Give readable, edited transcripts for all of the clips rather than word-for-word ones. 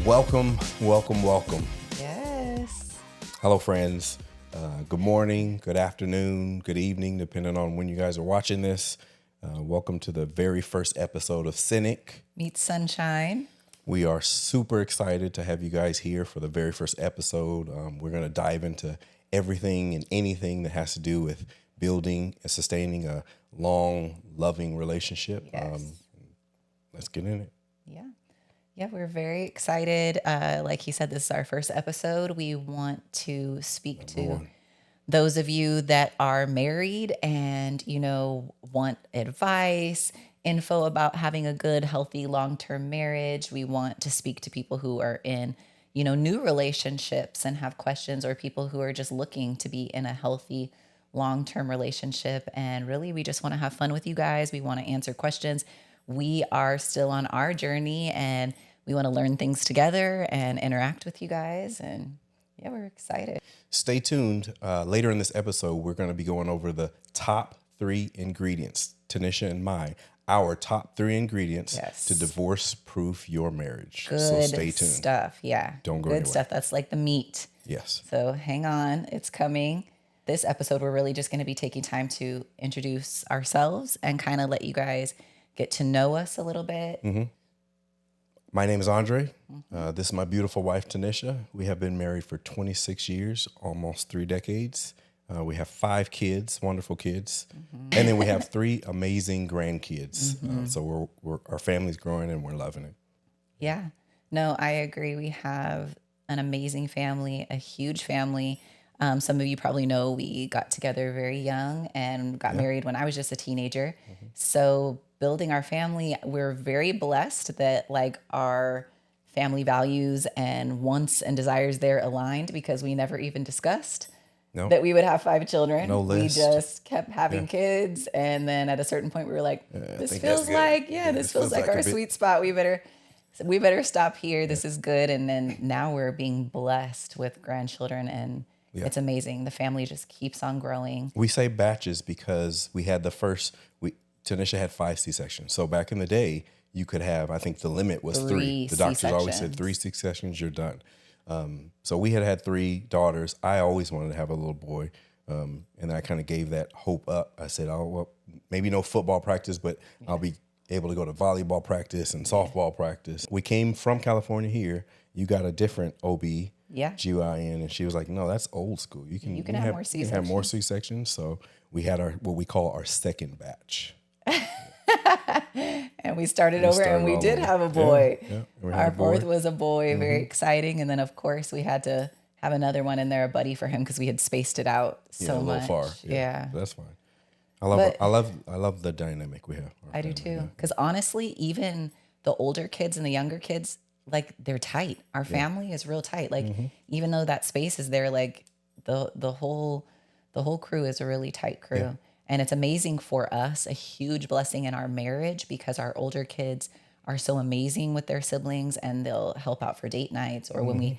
Welcome, welcome, welcome. Yes. Hello, friends. Good morning, good afternoon, good evening, depending on when you guys are watching this. Welcome to the very first episode of Cynic Meets Sunshine. We are super excited to have you guys here for the very first episode. We're going to dive into everything and anything that has to do with building and sustaining a long, loving relationship. Yes. Let's get in it. Yeah, we're very excited. Like he said, this is our first episode. We want to speak to those of you that are married and, want advice, info about having a good, healthy, long-term marriage. We want to speak to people who are in, new relationships and have questions, or people who are just looking to be in a healthy, long-term relationship. And really, we just want to have fun with you guys. We want to answer questions. We are still on our journey and we want to learn things together and interact with you guys. And yeah, we're excited. Stay tuned. Later in this episode, we're going to be going over the top 3 ingredients, Tanisha and our top 3 ingredients to divorce-proof your marriage. Good so stay tuned. Stuff. Yeah. Don't go Good anywhere. stuff. That's like the meat. Yes. So hang on. It's coming. This episode, we're really just going to be taking time to introduce ourselves and kind of let you guys get to know us a little bit. Mm-hmm. My name is Andre. This is my beautiful wife, Tanisha. We have been married for 26 years, almost 3 decades. We have 5 kids, wonderful kids. Mm-hmm. And then we have 3 amazing grandkids. Mm-hmm. So our family's growing and we're loving it. Yeah. No, I agree. We have an amazing family, a huge family. Some of you probably know we got together very young and got married when I was just a teenager. Mm-hmm. So building our family, we're very blessed that our family values and wants and desires there aligned, because we never even discussed that we would have 5 children. No list. We just kept having kids. And then at a certain point we were like, this feels like our sweet spot. We better stop here. This is good. And then now we're being blessed with grandchildren, and it's amazing. The family just keeps on growing. We say batches because we had Tanisha had 5 C-sections. So back in the day, you could have, I think the limit was 3. The doctors always said 3 C-sections, you're done. So we had 3 daughters. I always wanted to have a little boy. And I kind of gave that hope up. I said, maybe no football practice, but I'll be able to go to volleyball practice and softball practice. We came from California here. You got a different OB. GYN, and she was like, no, that's old school. You can have more C-sections. You can have more C-sections. So we had what we call our second batch. And we started over and we did have a boy. Our 4th was a boy, very exciting. And then of course we had to have another one in there, a buddy for him, because we had spaced it out so much. A little far. Yeah. That's fine. I love the dynamic we have. I do too. Because honestly, even the older kids and the younger kids, they're tight. Our family is real tight. Even though that space is there, the whole crew is a really tight crew. Yeah. And it's amazing for us, a huge blessing in our marriage, because our older kids are so amazing with their siblings, and they'll help out for date nights. Or when we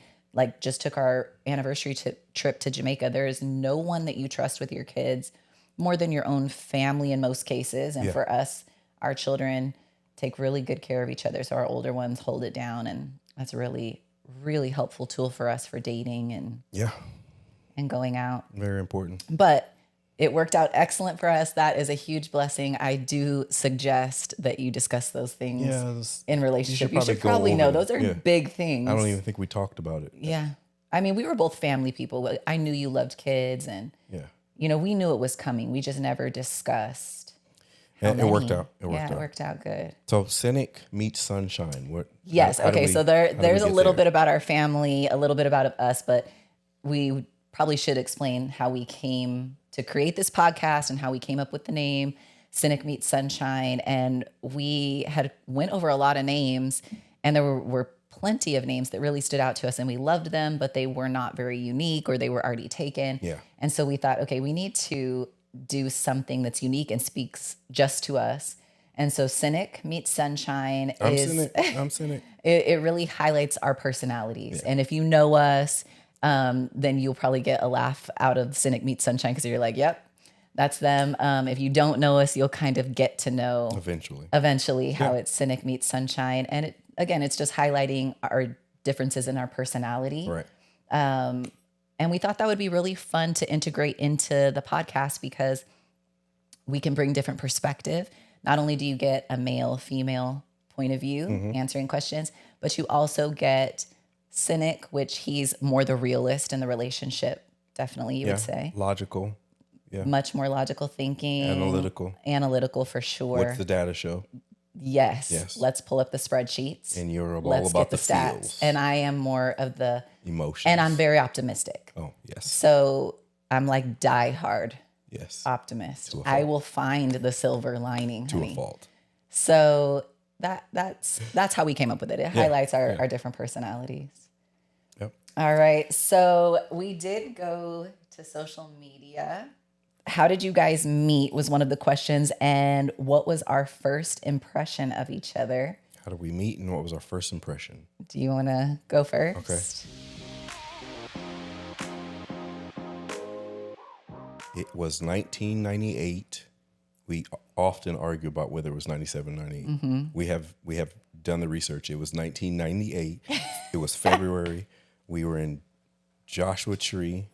just took our anniversary trip to Jamaica, there is no one that you trust with your kids more than your own family in most cases. And for us, our children take really good care of each other. So our older ones hold it down, and that's a really, really helpful tool for us for dating and going out. Very important. But it worked out excellent for us. That is a huge blessing. I do suggest that you discuss those things in relationship. You should probably know. Those are big things. I don't even think we talked about it. Yeah. I mean, we were both family people. I knew you loved kids, and we knew it was coming. We just never discussed. And it worked out. It worked out good. So Cynic Meets Sunshine. So there's a little bit about our family, a little bit about us, but we probably should explain how we came to create this podcast and how we came up with the name Cynic Meets Sunshine. And we had went over a lot of names, and there were plenty of names that really stood out to us, and we loved them, but they were not very unique, or they were already taken. Yeah. And so we thought, okay, we need to do something that's unique and speaks just to us. And so Cynic Meets Sunshine I'm cynic. It really highlights our personalities. Yeah. And if you know us, then you'll probably get a laugh out of Cynic Meets Sunshine, because you're like, yep, that's them. If you don't know us, you'll kind of get to know eventually how it's Cynic Meets Sunshine. And it's just highlighting our differences in our personality. Right. And we thought that would be really fun to integrate into the podcast because we can bring different perspective. Not only do you get a male, female point of view answering questions, but you also get Cynic, which he's more the realist in the relationship. Definitely, you would say. Logical. Yeah. Much more logical thinking. Analytical for sure. What's the data show? Yes. Let's pull up the spreadsheets. And you're all about the stats. feels. And I am more of the emotions. And I'm very optimistic. Oh, yes. So I'm like diehard optimist. I will find the silver lining, to a fault. So that's how we came up with it. It highlights our different personalities. Yep. All right. So we did go to social media. How did you guys meet was one of the questions. And what was our first impression of each other? How did we meet and what was our first impression? Do you want to go first? Okay. It was 1998. We often argue about whether it was 97, 98. Mm-hmm. We have done the research. It was 1998. It was February. We were in Joshua Tree.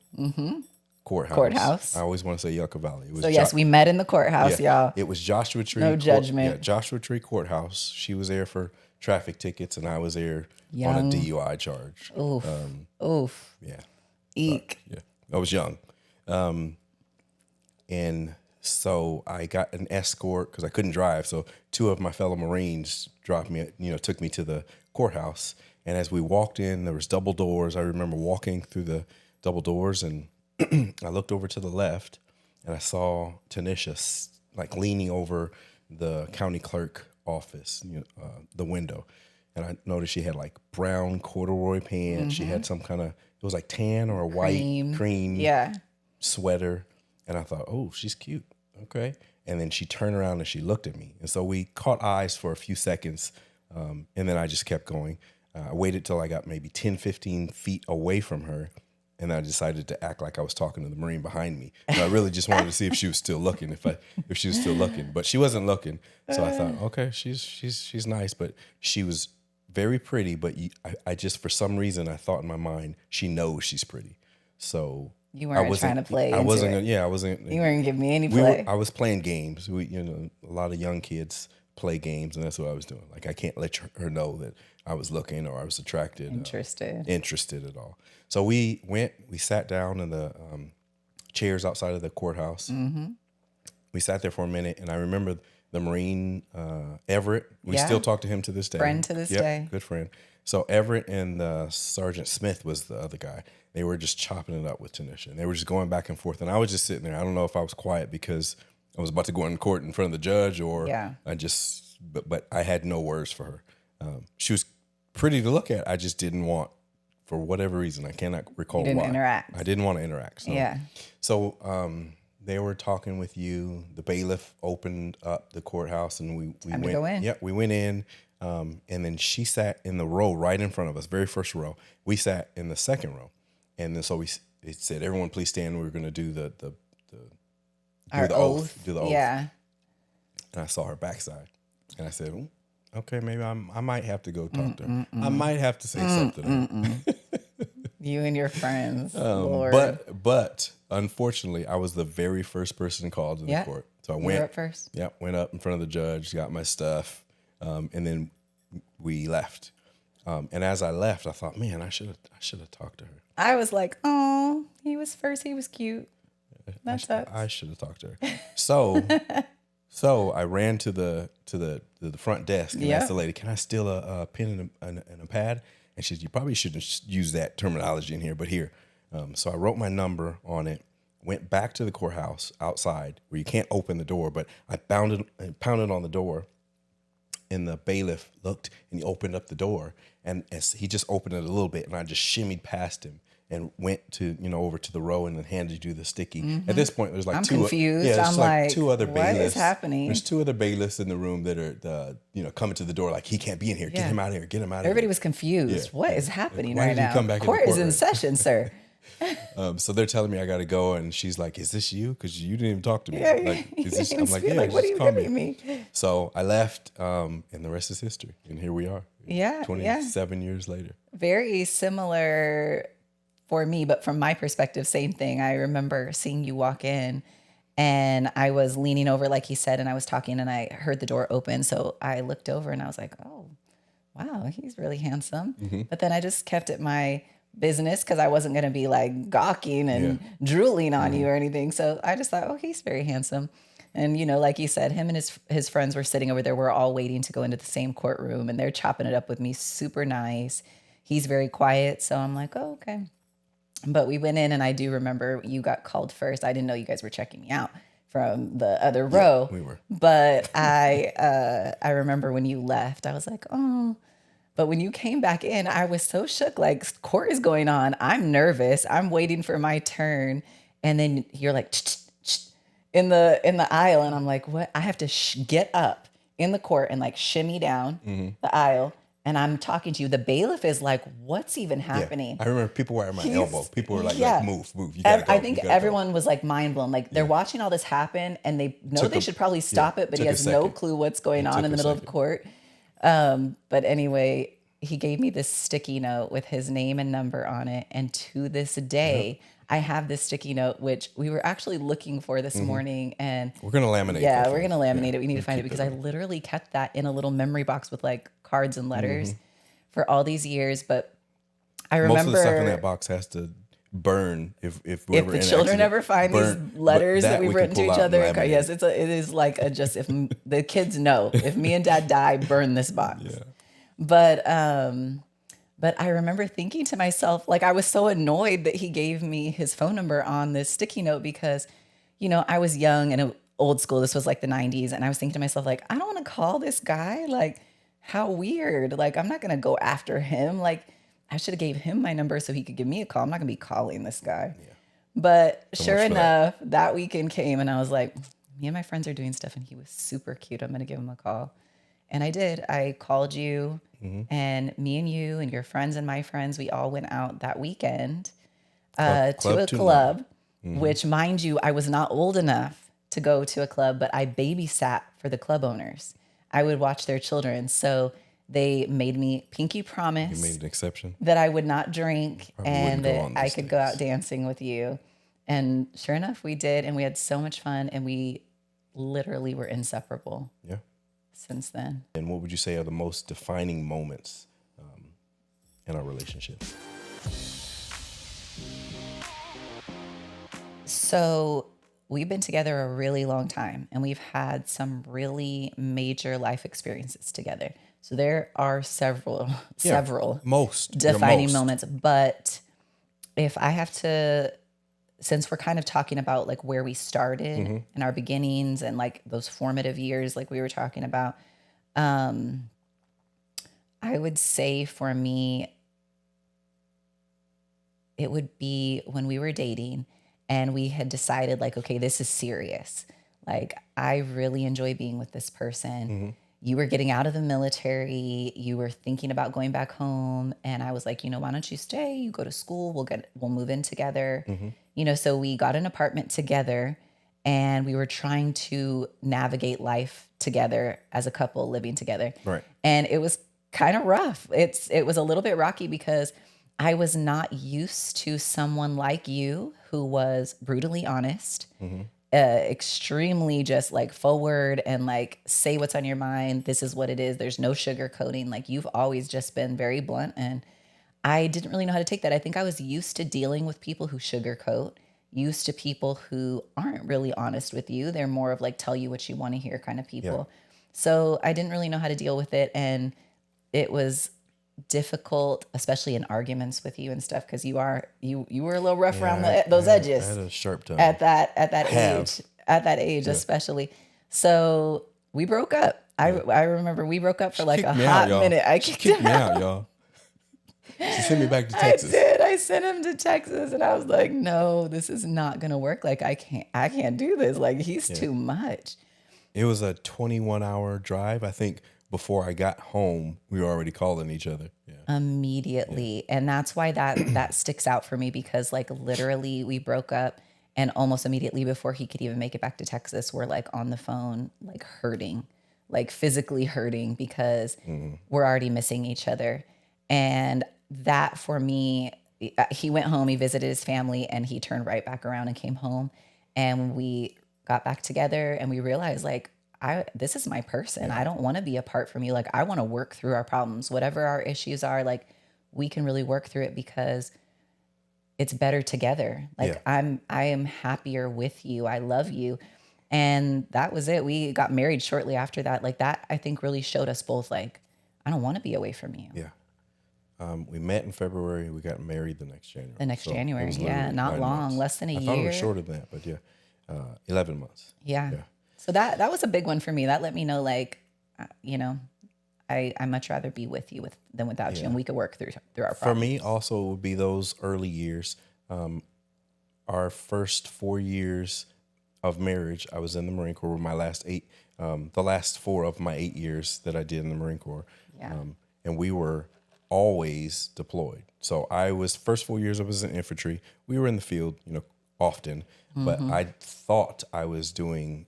Courthouse. I always want to say Yucca Valley. It was yes, we met in the courthouse, y'all. It was Joshua Tree. No judgment. Joshua Tree Courthouse. She was there for traffic tickets, and I was there on a DUI charge. Oof. Yeah. Eek. I was young. And so I got an escort because I couldn't drive. So two of my fellow Marines took me to the courthouse. And as we walked in, there was double doors. I remember walking through the double doors and I looked over to the left and I saw Tanisha like leaning over the county clerk office, the window. And I noticed she had like brown corduroy pants. She had some kind of, it was like tan or a white cream sweater. And I thought, oh, she's cute. Okay. And then she turned around and she looked at me. And so we caught eyes for a few seconds. And then I just kept going. I waited till I got maybe 10, 15 feet away from her. And I decided to act like I was talking to the Marine behind me. And I really just wanted to see if she was still looking, if she was still looking. But she wasn't looking. So I thought, okay, she's nice. But she was very pretty. But I just, for some reason, I thought in my mind, she knows she's pretty. So you weren't trying to play. I wasn't. Yeah, I wasn't. You weren't giving me any play. I was playing games. A lot of young kids play games, and that's what I was doing. Like I can't let her know that I was looking or I was attracted, interested at all. So we sat down in the chairs outside of the courthouse. We sat there for a minute, and I remember the Marine Everett. We still talk to him to this day. Friend to this day. Good friend. So Everett and Sergeant Smith was the other guy. They were just chopping it up with Tanisha. And they were just going back and forth. And I was just sitting there. I don't know if I was quiet because I was about to go in court in front of the judge or I just, but I had no words for her. She was pretty to look at. I just didn't want, for whatever reason, I cannot recall why. Interact. I didn't want to interact. So they were talking with you. The bailiff opened up the courthouse and we went. Go in. Yeah, we went in. And then she sat in the row right in front of us, very first row. We sat in the second row. And then so it said, everyone please stand. We were going to do the oath. Do the oath. Yeah. And I saw her backside. And I said, okay, maybe I might have to go talk to her. I might have to say something to her. You and your friends. Lord. But unfortunately, I was the very first person called to the court. So I went up first. Yeah, went up in front of the judge, got my stuff, and then we left. And as I left, I thought, man, I should have talked to her. I was like, oh, he was first. He was cute. That's I should have talked to her. So I ran to the front desk and asked the lady, can I steal a pen and a pad? And she said, you probably shouldn't use that terminology in here, but here. So I wrote my number on it, went back to the courthouse outside where you can't open the door, but I pounded on the door. And the bailiff looked and he opened up the door, and as he just opened it a little bit, and I just shimmied past him and went to over to the row and then handed you the sticky. At this point, there's like I'm two. Confused. Yeah, I'm like, two other bailiffs. What is happening? There's two other bailiffs in the room that are coming to the door like, he can't be in here. Get him out of here. Get him out of here. Everybody was confused. What is happening right now? Come back Court is in session, sir. So they're telling me I got to go, and she's like, "Is this you? Because you didn't even talk to me." Yeah, Like, is this? I'm like, yeah. "Yeah, What are just you call giving me." me? So I left, and the rest is history. And here we are, Yeah, 27 years later. Very similar for me, but from my perspective, same thing. I remember seeing you walk in, and I was leaning over, like he said, and I was talking, and I heard the door open. So I looked over, and I was like, "Oh, wow, he's really handsome." But then I just kept it my business because I wasn't going to be like gawking and drooling on you or anything. So I just thought, oh, he's very handsome. And, like you said, him and his friends were sitting over there. We're all waiting to go into the same courtroom, and they're chopping it up with me. Super nice. He's very quiet. So I'm like, oh, okay. But we went in, and I do remember you got called first. I didn't know you guys were checking me out from the other row. We were. But I remember when you left, I was like, oh. But when you came back in, I was so shook. Like, court is going on. I'm nervous. I'm waiting for my turn, and then you're like in the aisle, and I'm like, what? I have to get up in the court and like shimmy down the aisle. And I'm talking to you. The bailiff is like, what's even happening? I remember people were at my elbow. People were like, move. You gotta go. I think everyone was like mind blown. Like they're watching all this happen, and they know they should probably stop it, but he has no clue what's going on in the middle of the court. But anyway, he gave me this sticky note with his name and number on it. And to this day, I have this sticky note, which we were actually looking for this morning. And we're going to laminate it. Yeah, we're going to laminate it. We need to find it because I literally kept that in a little memory box with like cards and letters for all these years. But I remember most of the stuff in that box has to burn if the children ever find these letters that we've written to each other. Yes, it is like just if the kids know, if me and dad die, burn this box. Yeah. But I remember thinking to myself, like, I was so annoyed that he gave me his phone number on this sticky note because, I was young and old school. This was like the 90s. And I was thinking to myself, like, I don't want to call this guy. Like, how weird. Like, I'm not going to go after him. Like, I should have gave him my number so he could give me a call. I'm not going to be calling this guy. Yeah. But sure enough, that weekend came and I was like, me and my friends are doing stuff and he was super cute. I'm going to give him a call. And I did. I called you and me and you and your friends and my friends, we all went out that weekend to a club, which, mind you, I was not old enough to go to a club, but I babysat for the club owners. I would watch their children. So they made me pinky promise. You made an exception? That I would not drink and that I could go out dancing with you. And sure enough, we did. And we had so much fun. And we literally were inseparable. Yeah. Since then. And what would you say are the most defining moments in our relationship? So we've been together a really long time and we've had some really major life experiences together. So there are several defining moments. But if I have to, since we're kind of talking about like where we started and our beginnings and like those formative years, like we were talking about, I would say for me, it would be when we were dating and we had decided like, okay, this is serious. Like, I really enjoy being with this person. You were getting out of the military. You were thinking about going back home. And I was like, why don't you stay? You go to school. We'll move in together. So we got an apartment together and we were trying to navigate life together as a couple living together. Right. And it was kind of rough. It was a little bit rocky because I was not used to someone like you who was brutally honest, extremely just like forward and like say what's on your mind. This is what it is. There's no sugarcoating. Like, you've always just been very blunt. And I didn't really know how to take that. I think I was used to dealing with people who sugarcoat, used to people who aren't really honest with you. They're more of like tell you what you want to hear kind of people. Yeah. So I didn't really know how to deal with it. And it was difficult, especially in arguments with you and stuff, because you were a little rough around those edges. I had a sharp tongue at that age, especially. So we broke up. I remember we broke up for like a hot minute. She kicked me out, y'all. She sent me back to Texas. I did. I sent him to Texas, and I was like, "No, this is not gonna work. Like, I can't do this. Like, he's too much." It was a 21-hour drive. I think before I got home, we were already calling each other. Yeah. immediately. And that's why that sticks out for me, because like literally we broke up and almost immediately before he could even make it back to Texas, we're like on the phone, like hurting, like physically hurting because we're already missing each other. And that for me, he went home, he visited his family, and he turned right back around and came home. And we got back together and we realized like, this is my person. I don't want to be apart from you. Like I want to work through our problems, whatever our issues are, like we can really work through it because it's better together. Like I am happier with you. I love you. And that was it. We got married shortly after that. Like that, I think really showed us both like, I don't want to be away from you. Yeah. We met in February. We got married the next January. The next January. Yeah. Not long, months. Less than a year. I thought it was shorter than that, but 11 months. Yeah. So that was a big one for me. That let me know, like, you know, I much rather be with you than without you, and we could work through our problems. For me, also would be those early years. Our first 4 years of marriage, I was in the Marine Corps. My last the last 4 of my 8 years that I did in the Marine Corps. Yeah. And we were always deployed. So first 4 years I was in infantry. We were in the field, you know, often. But I thought I was doing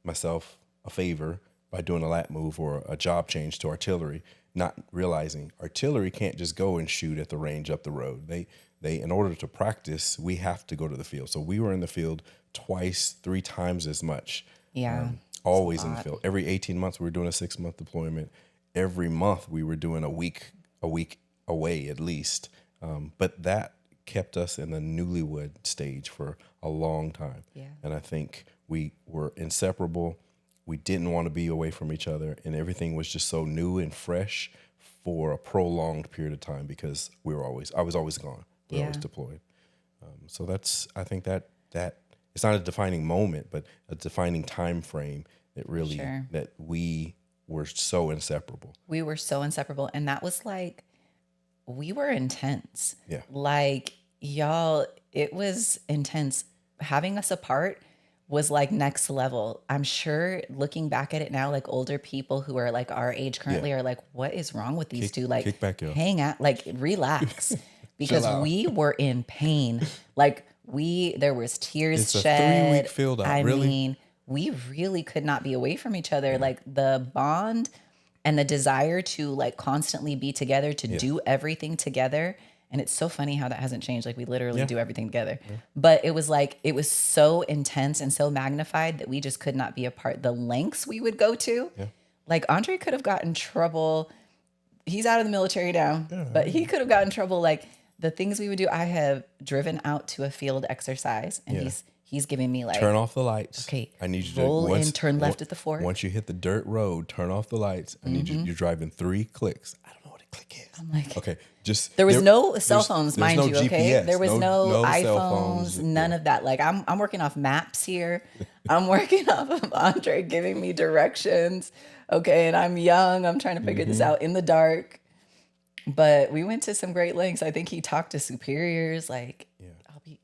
myself a favor by doing a lat move or a job change to artillery, not realizing artillery can't just go and shoot at the range up the road. They in order to practice, we have to go to the field. So we were in the field twice, 3 times as much. Yeah. Always in the field. Every 18 months we were doing a 6-month deployment. Every month we were doing a week away at least. But that kept us in the newlywed stage for a long time. Yeah. And I think we were inseparable. We didn't want to be away from each other, and everything was just so new and fresh for a prolonged period of time because I was always gone. We were always deployed. So I think that it's not a defining moment, but a defining time frame that really, that we were so inseparable. We were so inseparable. And that was like, we were intense. Yeah. Like, y'all, it was intense. Having us apart was like next level. I'm sure looking back at it now, like older people who are like our age currently are like, what is wrong with these two? Like, kick back, hang out, like relax. Because we were in pain. Like there was tears shed. It's a 3-week field out. I mean, we really could not be away from each other. Like the bond and the desire to like constantly be together, to do everything together. And it's so funny how that hasn't changed. Like we literally do everything together. Yeah. But it was like, it was so intense and so magnified that we just could not be apart. The lengths we would go to, like Andre could have gotten trouble. He's out of the military now, but he could have gotten trouble. Like the things we would do, I have driven out to a field exercise and he's giving me like, turn off the lights. Okay. I need you to roll in, turn left at the fork. Once you hit the dirt road, turn off the lights. I need you're driving 3 clicks. I don't know what a click is. I'm like, okay, there was no cell phones, mind no you. GPS, okay, there was no iPhones, none of that. Like I'm working off maps here. I'm working off of Andre giving me directions. Okay, and I'm young. I'm trying to figure this out in the dark. But we went to some great lengths. I think he talked to superiors. Like,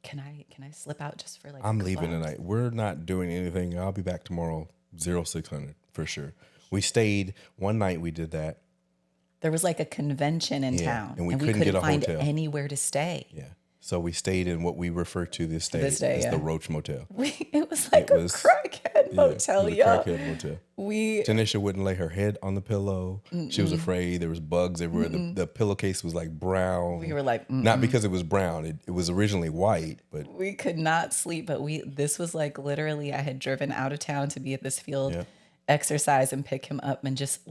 can I slip out just for like? I'm leaving tonight. We're not doing anything. I'll be back tomorrow. 0600 for sure. We stayed one night. We did that. There was like a convention in town, and we couldn't get a find hotel. Anywhere to stay. Yeah. So we stayed in what we refer to this day as the Roach Motel. It was like a crackhead motel, y'all. Crackhead motel. Tanisha wouldn't lay her head on the pillow. She was afraid. There was bugs everywhere. The pillowcase was like brown. We were like, not because it was brown. It was originally white, but we could not sleep. But this was like literally, I had driven out of town to be at this field exercise and pick him up and just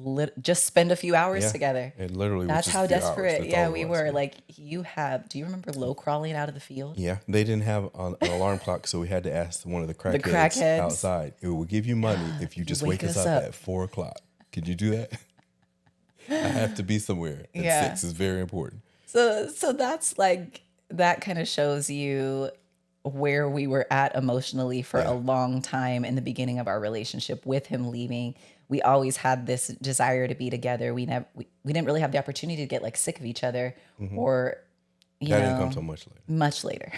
spend a few hours together. It literally that's was how desperate. We were. Yeah. Like do you remember low crawling out of the field? Yeah, they didn't have an alarm clock, so we had to ask one of the crackheads outside. It will give you money if you just wake us up at 4:00. Could you do that? I have to be somewhere at 6. It's very important. So that's like, that kind of shows you where we were at emotionally for a long time in the beginning of our relationship. With him leaving, we always had this desire to be together. We didn't really have the opportunity to get like sick of each other, or that didn't come till much later.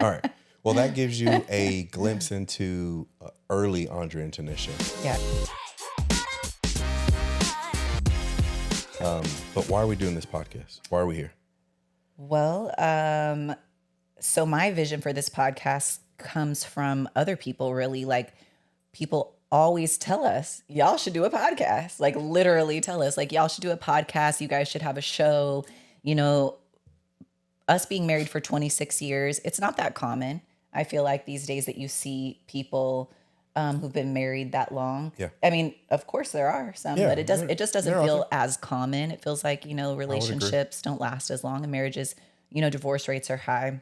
All right. Well, that gives you a glimpse into early Andre and Tanisha. Yeah. But why are we doing this podcast? Why are we here? Well, so my vision for this podcast comes from other people, really. Like, people always tell us, y'all should do a podcast. Like, literally tell us, like, y'all should do a podcast. You guys should have a show. You know, us being married for 26 years, it's not that common. I feel like these days that you see people who've been married that long. Yeah. I mean, of course there are some, but it just doesn't feel as common. It feels like, relationships don't last as long, and marriages, divorce rates are high.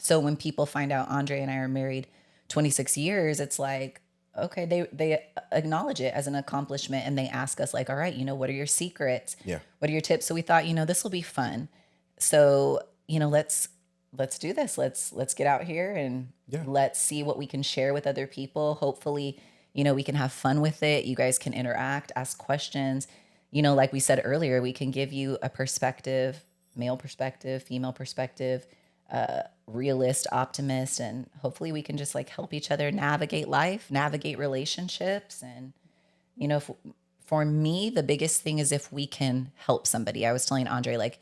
So when people find out Andre and I are married 26 years, it's like, okay, they acknowledge it as an accomplishment, and they ask us, like, all right, what are your secrets? Yeah. What are your tips? So we thought, this will be fun. So, let's do this. Let's get out here and let's see what we can share with other people. Hopefully, we can have fun with it. You guys can interact, ask questions. Like we said earlier, we can give you a perspective, male perspective, female perspective, realist, optimist, and hopefully we can just like help each other navigate life, navigate relationships. And, for me, the biggest thing is if we can help somebody. I was telling Andre, like,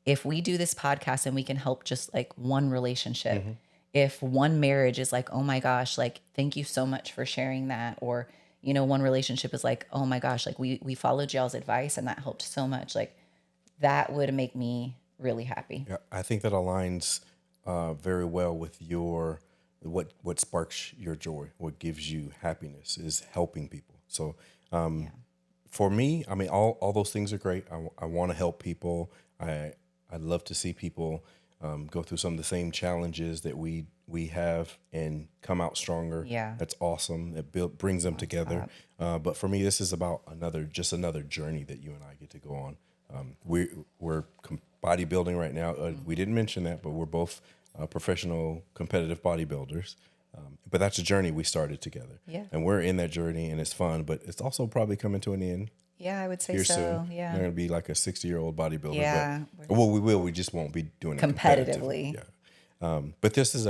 if we do this podcast and we can help just like one relationship, if one marriage is like, oh my gosh, like, thank you so much for sharing that. Or, one relationship is like, oh my gosh, like we followed y'all's advice and that helped so much. Like, that would make me really happy. Yeah, I think that aligns very well with what sparks your joy, what gives you happiness is helping people. So for me, I mean, all those things are great. I want to help people. I'd love to see people go through some of the same challenges that we have and come out stronger. Yeah. That's awesome. It brings them together. But for me, this is about another journey that you and I get to go on. We're bodybuilding right now. We didn't mention that, but we're both professional competitive bodybuilders. But that's a journey we started together. Yeah. And we're in that journey, and it's fun, but it's also probably coming to an end. Yeah, I would say Here so. soon. Yeah. They're going to be like a 60-year-old bodybuilder. Yeah. But, well, we will. We just won't be doing it Competitively. Yeah. But this is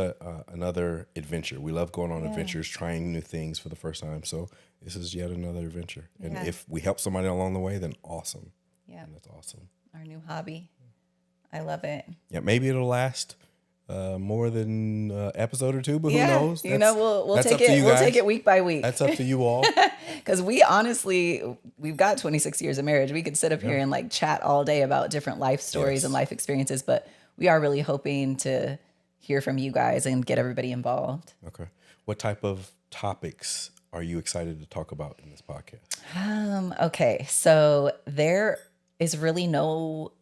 another adventure. We love going on adventures, trying new things for the first time. So this is yet another adventure. And if we help somebody along the way, then awesome. Yeah. And that's awesome. Our new hobby. I love it. Yeah, maybe it'll last more than episode or two, but who knows? We'll take it. We'll take it week by week. That's up to you all. Because we've got 26 years of marriage. We could sit up here and like chat all day about different life stories and life experiences, but we are really hoping to hear from you guys and get everybody involved. Okay. What type of topics are you excited to talk about in this podcast? Okay. So there is really no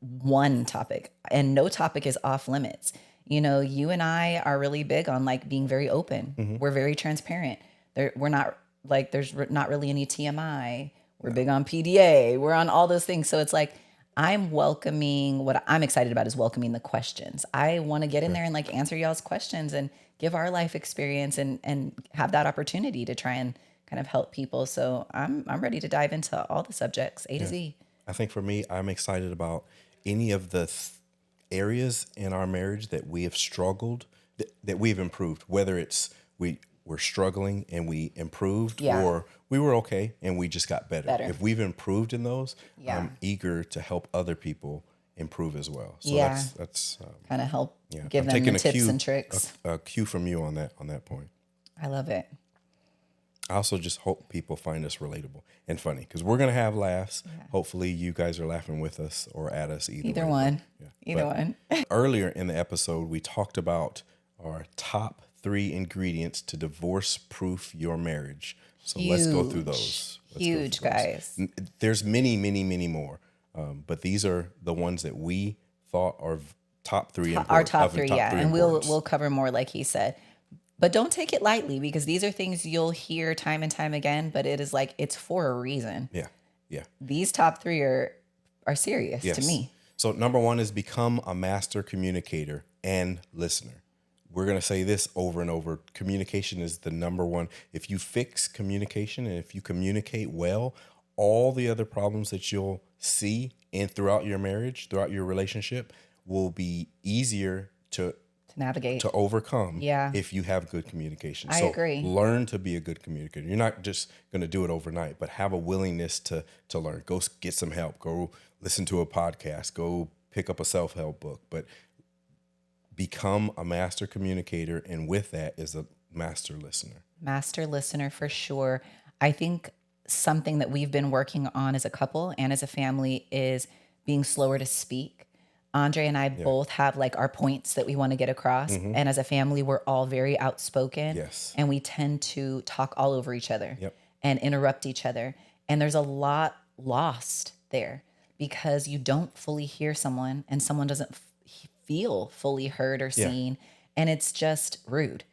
one topic, and no topic is off limits. You and I are really big on like being very open. We're very transparent. We're not like, there's not really any TMI. We're big on PDA. We're on all those things. So it's like, what I'm excited about is welcoming the questions. I want to get in there and like answer y'all's questions and give our life experience and have that opportunity to try and kind of help people. So I'm ready to dive into all the subjects, A to Z. I think for me, I'm excited about any of the areas in our marriage that we have struggled, that we've improved, whether it's we're struggling and we improved, or we were okay and we just got better. If we've improved in those, I'm eager to help other people improve as well. So that's kind of help give them the tips and tricks. A cue from you on that point. I love it. I also just hope people find us relatable and funny, because we're going to have laughs. Hopefully you guys are laughing with us or at us either way. One. Either one. Earlier in the episode, we talked about our top 3 ingredients to divorce-proof your marriage. So let's go through those. Huge, guys. There's many, many, many more. But these are the ones that we thought are top 3. Our top 3, and we'll cover more, like he said. But don't take it lightly, because these are things you'll hear time and time again, but it is like, it's for a reason. Yeah. These top 3 are serious to me. So number 1 is become a master communicator and listener. We're going to say this over and over. Communication is the number one. If you fix communication and if you communicate well, all the other problems that you'll see throughout your marriage, throughout your relationship, will be easier to navigate, to overcome Yeah. if you have good communication. I So agree. learn to be a good communicator. You're not just going to do it overnight, but have a willingness to learn. Go get some help. Go listen to a podcast. Go pick up a self-help book. But become a master communicator, and with that is a master listener. Master listener for sure. I think something that we've been working on as a couple and as a family is being slower to speak. Andre and I both have like our points that we want to get across. And as a family, we're all very outspoken. Yes. And we tend to talk all over each other Yep. and interrupt each other. And there's a lot lost there because you don't fully hear someone and someone doesn't feel fully heard or seen. And it's just rude.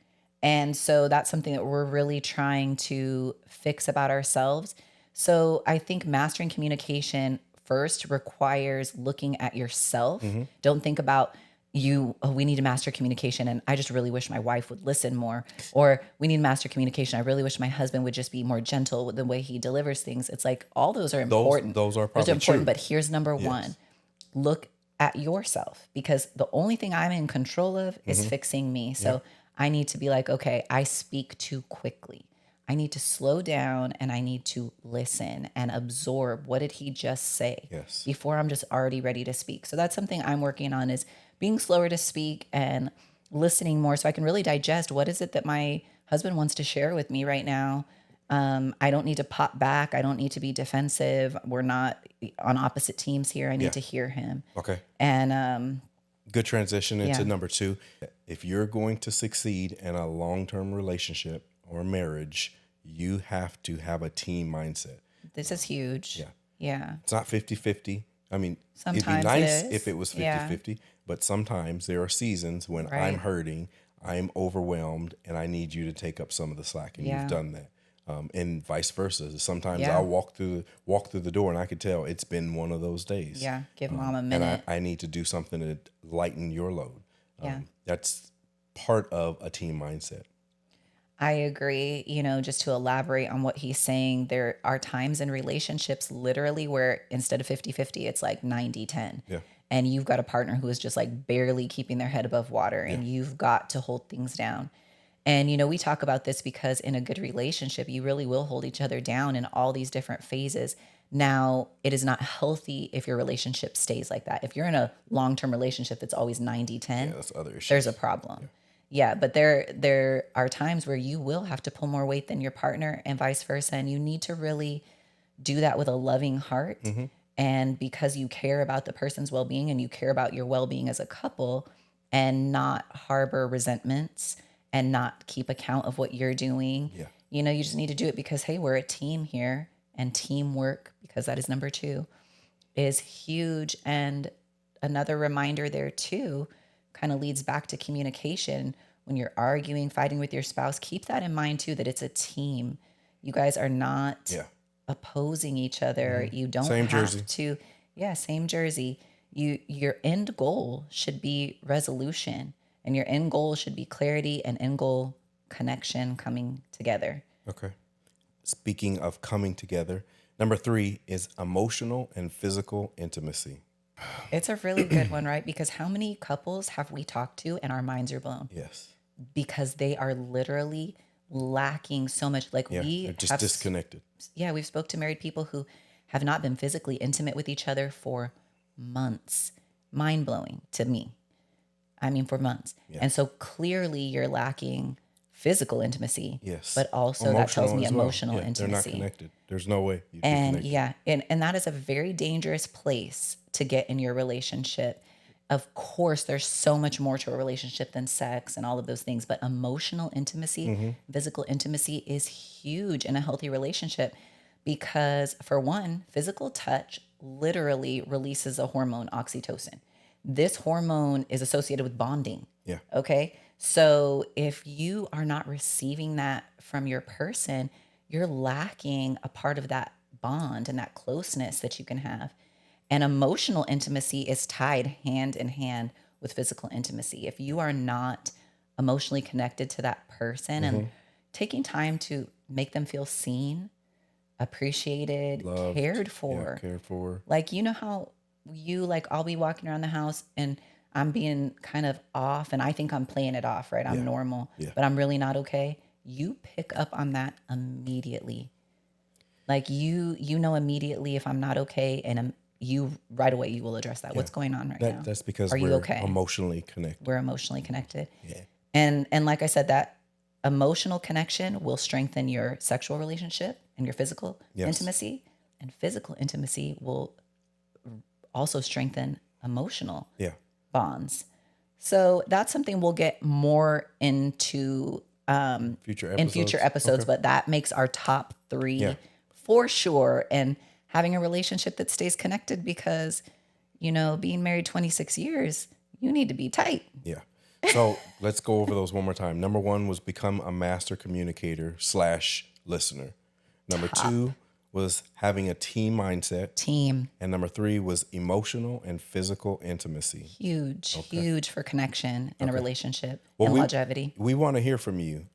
And so that's something that we're really trying to fix about ourselves. So I think mastering communication first requires looking at yourself. Don't think about we need to master communication. And I just really wish my wife would listen more. Or we need to master communication. I really wish my husband would just be more gentle with the way he delivers things. It's like all those are important. Those are probably important. true. But here's number one. Look at yourself, because the only thing I'm in control of is fixing me. So I need to be like, okay, I speak too quickly. I need to slow down and I need to listen and absorb what did he just say before I'm just already ready to speak. So that's something I'm working on, is being slower to speak and listening more so I can really digest what is it that my husband wants to share with me right now. I don't need to pop back. I don't need to be defensive. We're not on opposite teams here. I need to hear him. Okay. And good transition into number two. If you're going to succeed in a long-term relationship or marriage, you have to have a team mindset. this is huge. Yeah. It's not 50-50. I mean, Sometimes it'd be nice it is. if it was 50-50, but sometimes there are seasons when I'm hurting, I'm overwhelmed, and I need you to take up some of the slack, and you've done that. And vice versa. Sometimes I'll walk through the door, and I could tell it's been one of those days. Yeah, give mom a minute. And I need to do something to lighten your load. That's part of a team mindset. I agree. Just to elaborate on what he's saying, there are times in relationships literally where instead of 50-50, it's like 90-10. Yeah. And you've got a partner who is just like barely keeping their head above water, and you've got to hold things down. And, we talk about this because in a good relationship, you really will hold each other down in all these different phases. Now, it is not healthy if your relationship stays like that. If you're in a long-term relationship that's always 90-10, that's other issues. There's a problem. Yeah, but there are times where you will have to pull more weight than your partner and vice versa. And you need to really do that with a loving heart. And because you care about the person's well-being and you care about your well-being as a couple, and not harbor resentments and not keep account of what you're doing. You just need to do it because, hey, we're a team here, and teamwork, because that is number two, is huge. And another reminder there too kind of leads back to communication. When you're arguing, fighting with your spouse, keep that in mind too, that it's a team. You guys are not opposing each other. You don't Same have jersey. to. Yeah, same jersey. Your end goal should be resolution, and your end goal should be clarity and end goal connection coming together. Okay. Speaking of coming together, number three is emotional and physical intimacy. It's a really good one, right? Because how many couples have we talked to and our minds are blown? Yes. Because they are literally lacking so much. Like They're just disconnected. We've spoke to married people who have not been physically intimate with each other for months. Mind blowing to me. I mean, for months. And so clearly you're lacking physical intimacy. Yes. But also that tells me emotional intimacy. They're not connected. There's no way you And connected. and that is a very dangerous place to get in your relationship. Of course, there's so much more to a relationship than sex and all of those things, but emotional intimacy, physical intimacy is huge in a healthy relationship because, for one, physical touch literally releases a hormone, oxytocin. This hormone is associated with bonding. Yeah. Okay. So if you are not receiving that from your person, you're lacking a part of that bond and that closeness that you can have. And emotional intimacy is tied hand in hand with physical intimacy. If you are not emotionally connected to that person and taking time to make them feel seen, appreciated, Loved, cared for. cared for. Like, how I'll be walking around the house and I'm being kind of off and I think I'm playing it off, right? I'm normal, but I'm really not okay. You pick up on that immediately. Like you know immediately if I'm not okay, and you right away you will address that. What's going on right now? That's because Are you we're okay? emotionally connected. We're emotionally connected. Yeah. And like I said, that emotional connection will strengthen your sexual relationship and your physical intimacy, and physical intimacy will also strengthen emotional bonds. So that's something we'll get more into in future episodes, but that makes our top 3 for sure. And having a relationship that stays connected, because, you know, being married 26 years, you need to be tight. Yeah. So let's go over those one more time. Number 1 was become a master communicator / listener. Number 2 was having a team mindset. And number 3 was emotional and physical intimacy. Huge for connection in a relationship and longevity. We want to hear from you.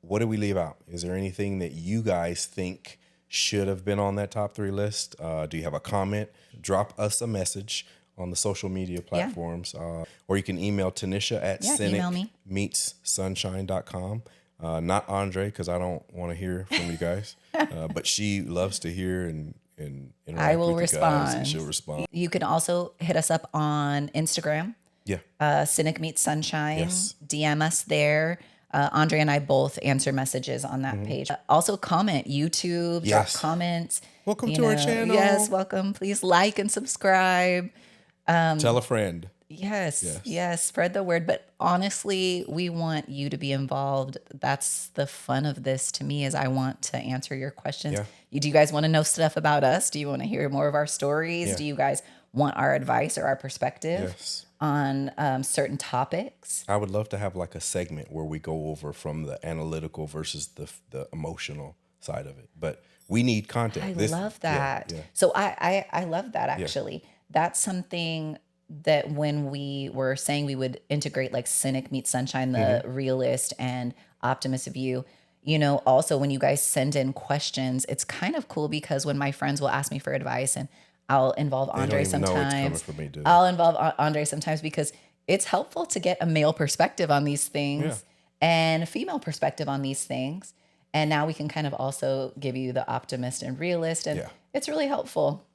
What did we leave out? Is there anything that you guys think should have been on that top 3 list? Do you have a comment? Drop us a message on the social media platforms. Or you can email Tanisha at cynicmeetssunshine.com. Not Andre, because I don't want to hear from you guys. But she loves to hear and interact I will with respond. you guys, and she'll respond. You can also hit us up on Instagram. Cynic Meets Sunshine. Yes. DM us there. Andre and I both answer messages on that page. Also comment, YouTube, drop comments. Welcome to our channel. Yes, welcome. Please like and subscribe. Tell a friend. Yes. Spread the word. But honestly, we want you to be involved. That's the fun of this to me, is I want to answer your questions. Do you guys want to know stuff about us? Do you want to hear more of our stories? Do you guys want our advice or our perspective on certain topics? I would love to have like a segment where we go over from the analytical versus the emotional side of it. But we need content. I love that. So I love that, actually. That's something that when we were saying we would integrate like Cynic Meets Sunshine, the realist and optimist view, you know, also when you guys send in questions, it's kind of cool because when my friends will ask me for advice, and I'll involve Andre sometimes. I'll involve Andre sometimes because it's helpful to get a male perspective on these things and a female perspective on these things. And now we can kind of also give you the optimist and realist. And it's really helpful.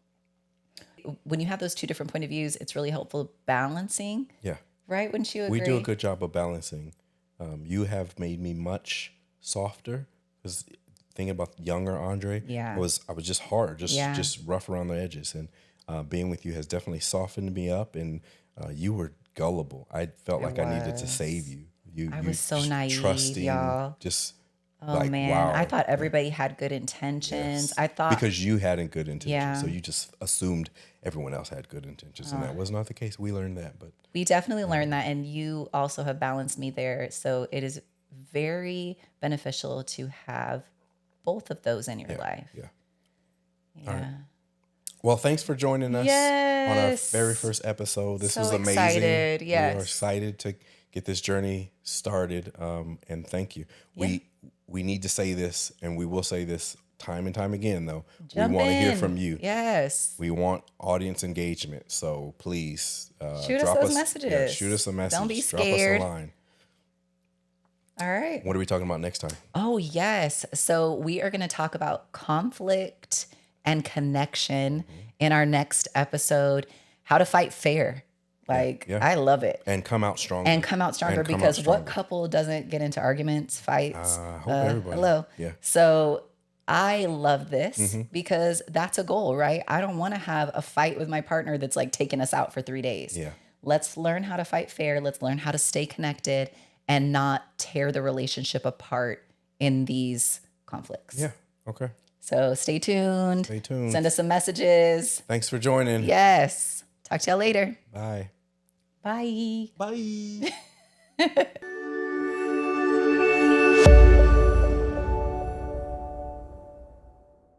When you have those 2 different point of views, it's really helpful balancing. Right? Wouldn't you agree? We do a good job of balancing. You have made me much softer, because thinking about younger Andre, I was just hard, just rough around the edges. And being with you has definitely softened me up. And you were gullible. I felt like I needed to save you. I was so naive, trusting, y'all. Just wow. I thought everybody had good intentions. I thought because you had good intentions, so you just assumed everyone else had good intentions, and that was not the case. We learned that, but we definitely learned that, and you also have balanced me there. So it is very beneficial to have both of those in your life. All right. Well, thanks for joining us on our very first episode. This was amazing. Excited. We are excited to get this journey started, and thank you. We need to say this, and we will say this time and time again, though. We want to hear from you. We want audience engagement. So please shoot us those messages. Yeah, shoot us a message. Don't be scared. Drop us a line. All right. What are we talking about next time? Oh, yes. So we are going to talk about conflict and connection in our next episode. How to fight fair. I love it. And come out stronger. Because what couple doesn't get into arguments, fights? I hope everybody. Hello. Yeah. So I love this because that's a goal, right? I don't want to have a fight with my partner that's like taking us out for 3 days. Let's learn how to fight fair. Let's learn how to stay connected and not tear the relationship apart in these conflicts. Okay. So stay tuned. Send us some messages. Thanks for joining. Yes. Talk to y'all later. Bye. Bye. Bye.